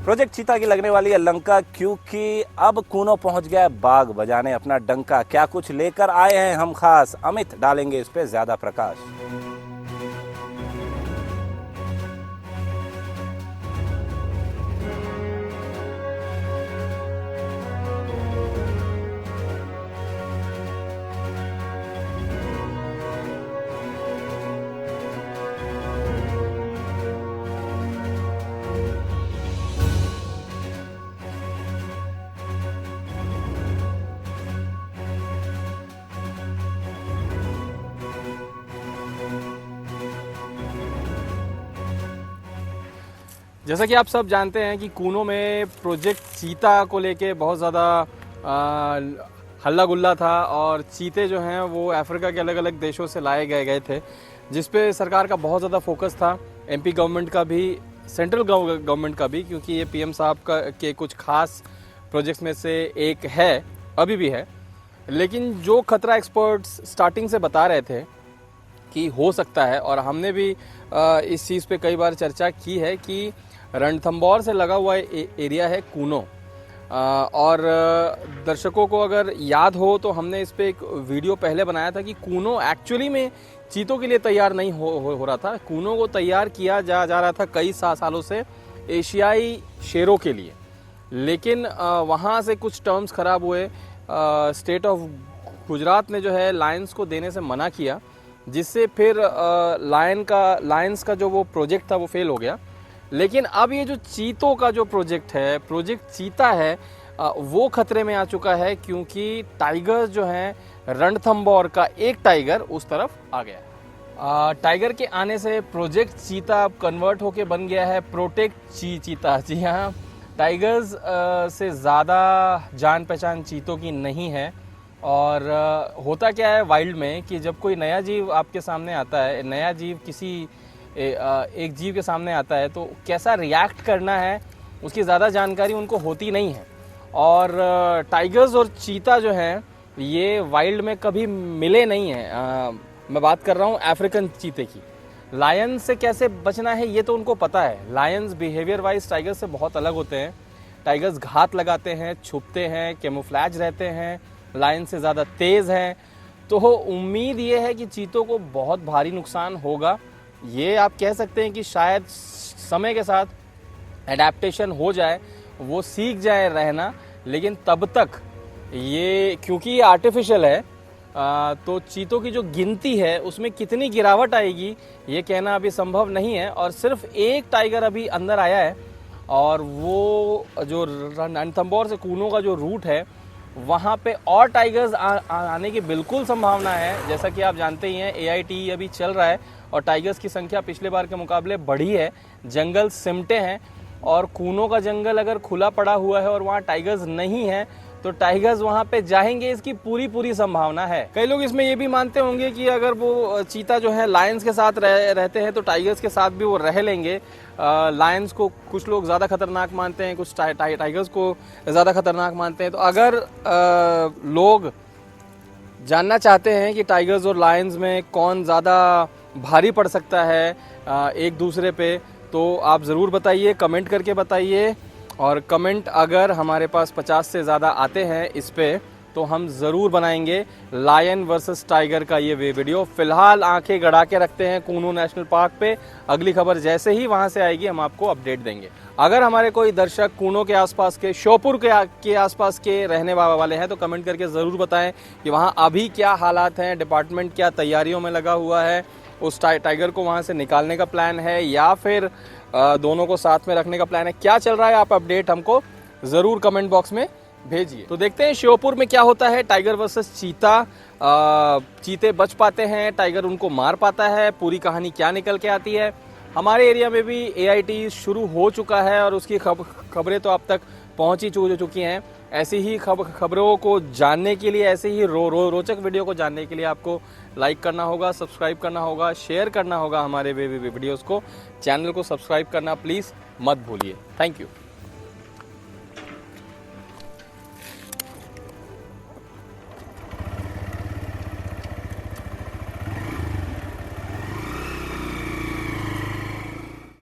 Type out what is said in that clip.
Project चीता की लगने वाली है लंका, क्योंकि अब कूनो पहुंच गया है बाग बजाने अपना डंका। क्या कुछ लेकर आए हैं हम खास, अमित डालेंगे इस पे ज्यादा प्रकाश। जैसा कि आप सब जानते हैं कि कूनो में प्रोजेक्ट चीता को लेके बहुत ज़्यादा हल्ला गुल्ला था और चीते जो हैं वो अफ्रीका के अलग अलग देशों से लाए गए थे, जिस पे सरकार का बहुत ज़्यादा फोकस था, एमपी गवर्नमेंट का भी, सेंट्रल गवर्नमेंट का भी, क्योंकि ये पीएम साहब के कुछ खास प्रोजेक्ट्स में से एक है, अभी भी है। लेकिन जो खतरा एक्सपर्ट्स स्टार्टिंग से बता रहे थे कि हो सकता है, और हमने भी इस चीज़ पे कई बार चर्चा की है कि रणथंभौर से लगा हुआ एरिया है कूनो, और दर्शकों को अगर याद हो तो हमने इस पे एक वीडियो पहले बनाया था कि कूनो एक्चुअली में चीतों के लिए तैयार नहीं हो रहा था। कूनो को तैयार किया जा रहा था कई सालों से एशियाई शेरों के लिए, लेकिन वहाँ से कुछ टर्म्स खराब हुए। स्टेट ऑफ गुजरात ने जो है लायंस को देने से मना किया, जिससे फिर लायंस का जो वो प्रोजेक्ट था वो फेल हो गया। लेकिन अब ये जो चीतों का जो प्रोजेक्ट है, प्रोजेक्ट चीता है, वो खतरे में आ चुका है, क्योंकि टाइगर्स जो हैं, रणथंभौर का एक टाइगर उस तरफ आ गया है। टाइगर के आने से प्रोजेक्ट चीता अब कन्वर्ट होके बन गया है प्रोटेक्ट चीता। जी हाँ, टाइगर्स से ज़्यादा जान पहचान चीतों की नहीं है। और होता क्या है वाइल्ड में कि जब कोई नया जीव आपके सामने आता है, नया जीव किसी एक जीव के सामने आता है, तो कैसा रिएक्ट करना है उसकी ज़्यादा जानकारी उनको होती नहीं है। और टाइगर्स और चीता जो हैं ये वाइल्ड में कभी मिले नहीं हैं। मैं बात कर रहा हूँ अफ्रीकन चीते की। लायन से कैसे बचना है ये तो उनको पता है। लायंस बिहेवियर वाइज टाइगर्स से बहुत अलग होते हैं। टाइगर्स घात लगाते हैं, छुपते हैं, कैमोफ्लैज रहते हैं, लायन से ज़्यादा तेज़ हैं। तो उम्मीद ये है कि चीतों को बहुत भारी नुकसान होगा। ये आप कह सकते हैं कि शायद समय के साथ एडेप्टेशन हो जाए, वो सीख जाए रहना, लेकिन तब तक ये, क्योंकि ये आर्टिफिशियल है, तो चीतों की जो गिनती है उसमें कितनी गिरावट आएगी ये कहना अभी संभव नहीं है। और सिर्फ एक टाइगर अभी अंदर आया है, और वो जो रणथंभौर से कूनो का जो रूट है वहाँ पे और टाइगर्स आने की बिल्कुल संभावना है। जैसा कि आप जानते ही हैं AIT अभी चल रहा है और टाइगर्स की संख्या पिछले बार के मुकाबले बढ़ी है। जंगल सिमटे हैं, और कूनो का जंगल अगर खुला पड़ा हुआ है और वहाँ टाइगर्स नहीं है तो टाइगर्स वहाँ पे जाएंगे, इसकी पूरी संभावना है। कई लोग इसमें ये भी मानते होंगे कि अगर वो चीता जो है लायंस के साथ रहते हैं तो टाइगर्स के साथ भी वो रह लेंगे। लायंस को कुछ लोग ज़्यादा खतरनाक मानते हैं, कुछ टाइगर्स को ज़्यादा खतरनाक मानते हैं। तो अगर लोग जानना चाहते हैं कि टाइगर्स और लायंस में कौन ज़्यादा भारी पड़ सकता है एक दूसरे पे, तो आप ज़रूर बताइए, कमेंट करके बताइए। और कमेंट अगर हमारे पास 50 से ज़्यादा आते हैं इस पे, तो हम ज़रूर बनाएंगे लायन वर्सेस टाइगर का ये वीडियो। फिलहाल आंखें गड़ा के रखते हैं कूनो नेशनल पार्क पे। अगली खबर जैसे ही वहाँ से आएगी हम आपको अपडेट देंगे। अगर हमारे कोई दर्शक कूनो के आसपास के, श्योपुर के आसपास के रहने वाले हैं तो कमेंट करके ज़रूर बताएं कि वहाँ अभी क्या हालात हैं, डिपार्टमेंट क्या तैयारियों में लगा हुआ है, उस टाइगर को वहाँ से निकालने का प्लान है या फिर दोनों को साथ में रखने का प्लान है, क्या चल रहा है, आप अपडेट हमको ज़रूर कमेंट बॉक्स में भेजिए। तो देखते हैं श्योपुर में क्या होता है। टाइगर वर्सेस चीता, चीते बच पाते हैं, टाइगर उनको मार पाता है, पूरी कहानी क्या निकल के आती है। हमारे एरिया में भी AIT शुरू हो चुका है और उसकी खबरें तो अब तक पहुंच ही चुकी हैं। ऐसी ही खबरों को जानने के लिए, ऐसे ही रोचक वीडियो को जानने के लिए आपको लाइक करना होगा, सब्सक्राइब करना होगा, शेयर करना होगा हमारे वीडियोस को। चैनल को सब्सक्राइब करना प्लीज़ मत भूलिए। Thank you.